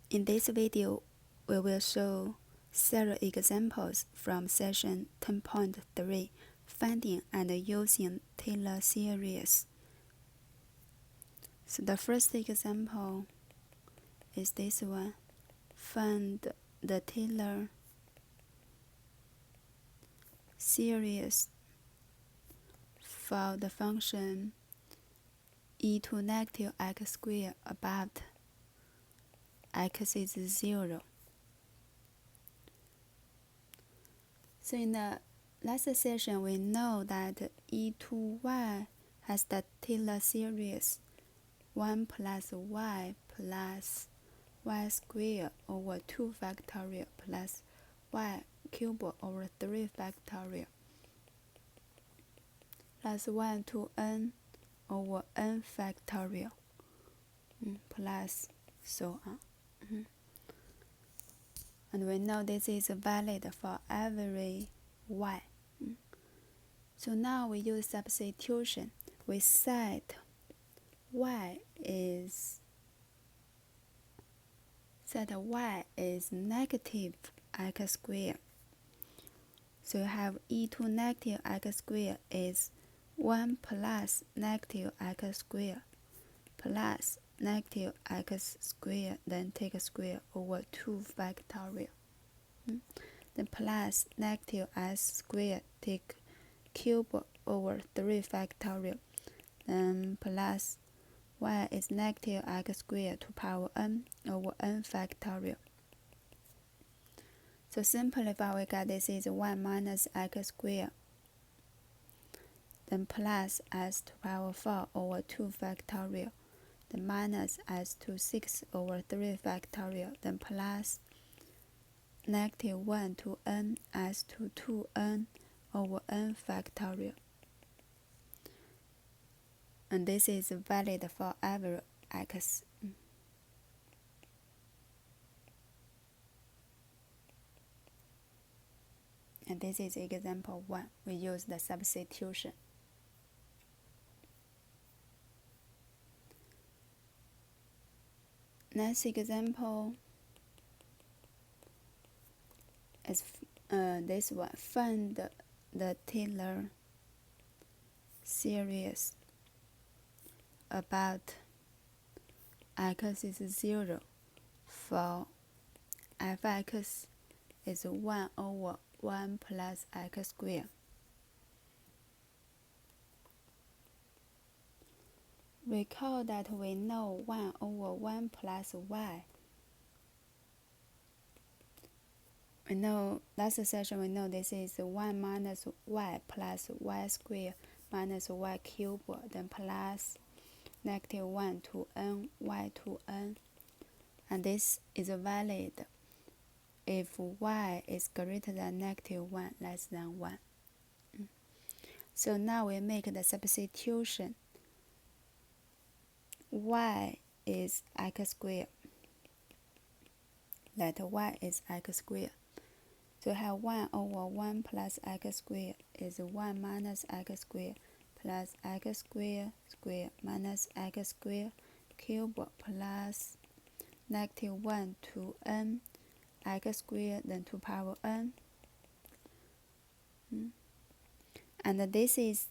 In this video, we will show several examples from session 10.3, finding and using Taylor series. So the first example is this one. Find the Taylor series for the function e to negative x squared about x is 0. So in the last session, we know that e to y has the Taylor series 1 plus y squared over 2 factorial plus y cubed over 3 factorial plus 1 to n over n factorial plus so on. And we know this is valid for every y. So now we use substitution. We set y is negative x squared. So you have e to negative x squared is 1 plus negative x squared plus negative x squared, then take a square over 2 factorial. Then plus negative s squared, take cube over 3 factorial. Then plus y is negative x squared to power n over n factorial. So simplify, we got this is 1 minus x squared. Then plus s to power 4 over 2 factorial. Then minus s to 6 over 3 factorial. Then plus negative 1 to n s to 2n over n factorial. And this is valid for every x. And this is example 1. We use the substitution. Next example is this one. Find the Taylor series about x is 0 for fx is 1 over 1 plus x squared. Recall that we know 1 over 1 plus y. We know last session we know this is 1 minus y plus y squared minus y cubed, then plus negative 1 to n y to n. And this is valid if y is greater than negative 1 less than 1. So now we make the substitution. Y is x squared. Let y is x squared. So we have 1 over 1 plus x squared is 1 minus x squared plus x squared squared minus x squared cubed plus negative 1 to n x squared, then to power n. And this is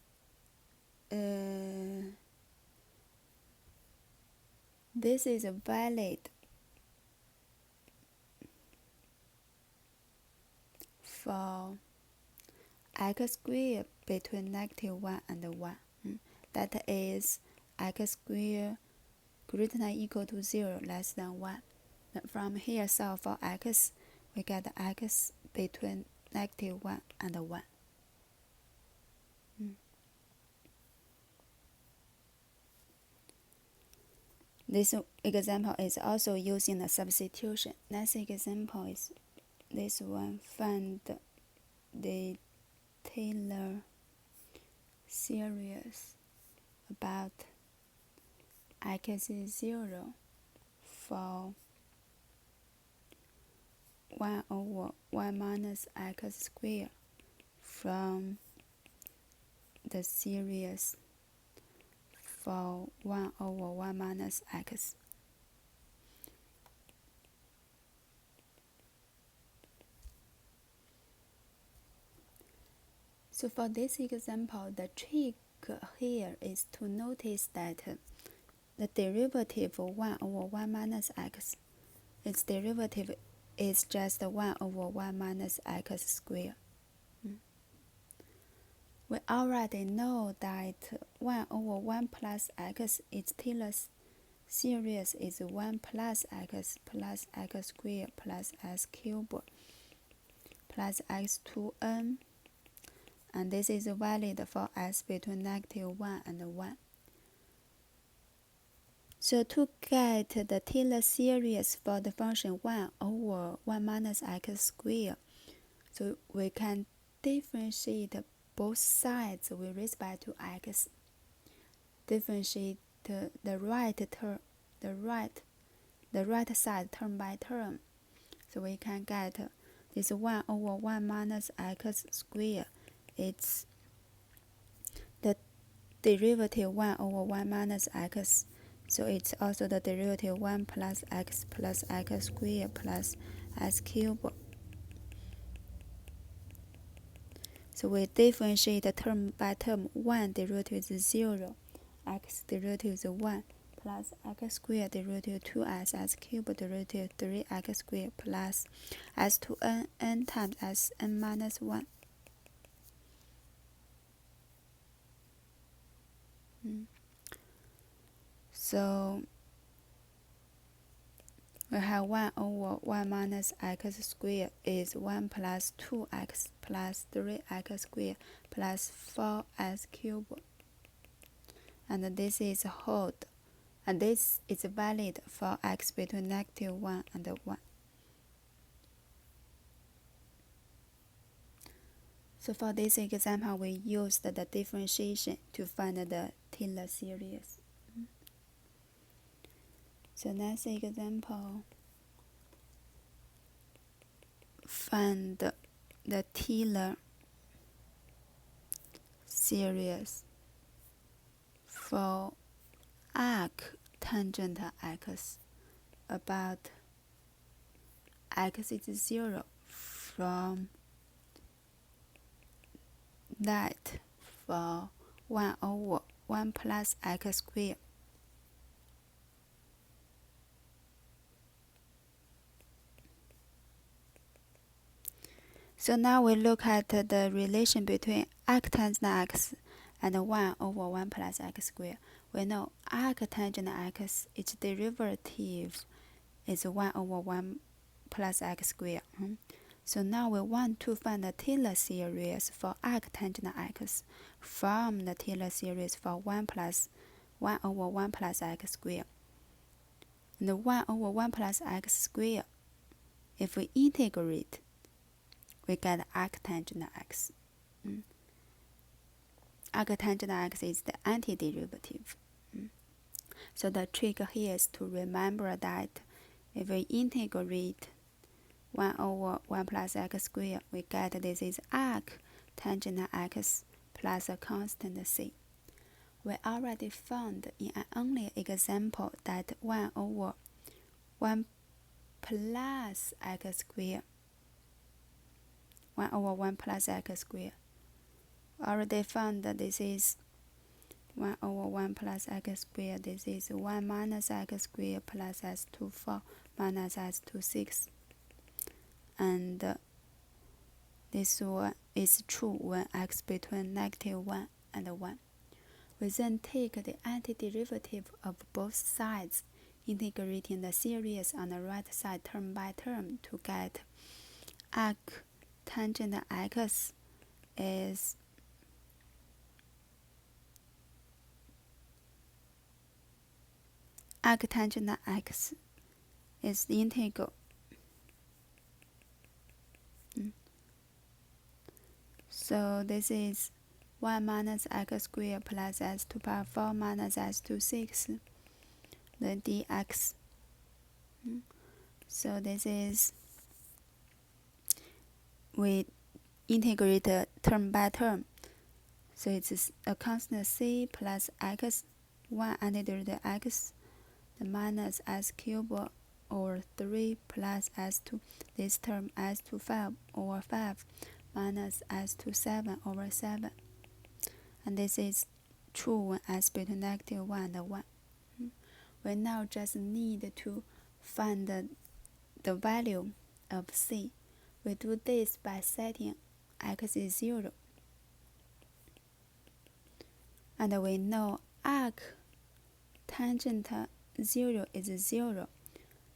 valid for x squared between negative 1 and 1. That is x squared greater than or equal to 0 less than 1. From here, solve for x, we get x between negative 1 and 1. This example is also using the substitution. Next example is this one. Find the Taylor series about x is 0 for 1 over 1 minus x squared from the series for 1 over 1 minus x. So for this example, the trick here is to notice that the derivative of 1 over 1 minus x, its derivative is just 1 over 1 minus x squared. We already know that 1 over 1 plus x, its Taylor series is 1 plus x squared plus x cubed plus x to n, and this is valid for x between -1 and 1. So to get the Taylor series for the function 1 over 1 minus x squared, so we can differentiate both sides with respect to x. Differentiate the right side term by term. So we can get this 1 over 1 minus x squared. It's the derivative 1 over 1 minus x. So it's also the derivative 1 plus x squared plus x cubed. So we differentiate term by term. 1 derivative is 0, x derivative is 1, plus x squared derivative 2x, x cubed derivative 3x squared plus x to n times s n minus 1. So we have 1 over 1 minus x squared is 1 plus 2x plus 3x squared plus 4x cubed. And this is hold. And this is valid for x between -1 and 1. So for this example, we used the differentiation to find the Taylor series. So next example, find the Taylor series for arc tangent x about x is 0 from that for 1 over 1 plus x squared. So now we look at the relation between arctangent x and 1 over 1 plus x squared. We know arctangent x, its derivative is 1 over 1 plus x squared. So now we want to find the Taylor series for arctangent x from the Taylor series for 1 over 1 plus x squared. And the 1 over 1 plus x squared, if we integrate, we get arctangent x. Arctangent x is the antiderivative. So the trick here is to remember that if we integrate 1 over 1 plus x squared, we get this is arctangent x plus a constant c. We already found in an earlier example that 1 over 1 plus x squared, 1 over 1 plus x squared, already found that this is 1 over 1 plus x squared. This is 1 minus x squared plus s to 4 minus s to 6. And this one is true when x between -1 and 1. We then take the antiderivative of both sides, integrating the series on the right side term by term to get arctangent x is arctangent x is the integral. So this is 1 minus x squared plus s to power 4 minus s to 6, then dx. So this is, we integrate term by term. So it's a constant c plus x, 1 antiderivative x, the minus s cubed over 3 plus s to this term s to 5 over 5 minus s to 7 over 7. And this is true when s between -1 and 1. We now just need to find the value of c. We do this by setting x is 0. And we know arc tangent 0 is 0.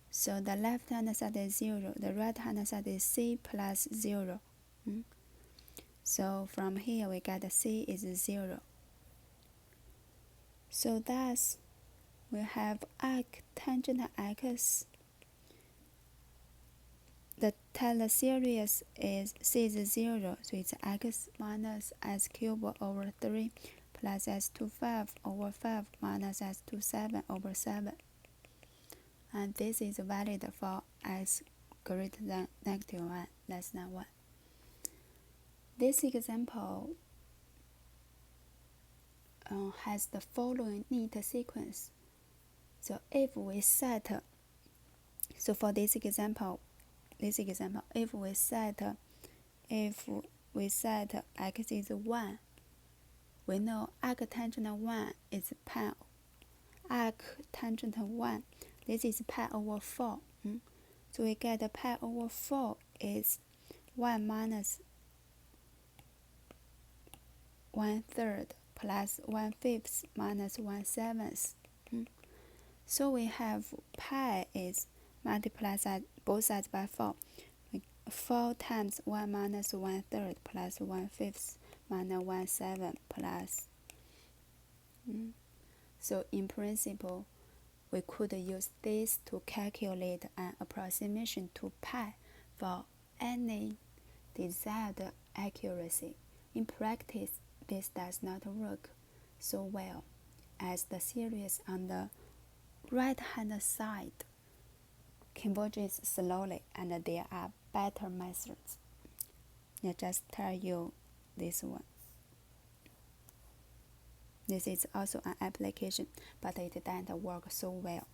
So the left hand side is 0, the right hand side is c plus 0. So from here we get c is 0. So thus we have arc tangent x. The Taylor series is c is 0, so it's x minus s cubed over 3 plus s to 5 over 5 minus s to 7 over 7. And this is valid for s greater than -1, less than 1. This example has the following neat sequence. So if we set, for this example, if we set x is 1, we know arc tangent 1 is pi. Arc tangent 1, this is pi over 4. So we get pi over 4 is 1 minus 1/3 plus 1/5 minus 1/7. So we have pi is multiply both sides by 4. 4 times 1 minus 1/3 plus 1/5 minus 1/7 plus. So in principle, we could use this to calculate an approximation to pi for any desired accuracy. In practice, this does not work so well, as the series on the right-hand side converges slowly, and there are better methods. I just tell you this one. This is also an application, but it doesn't work so well.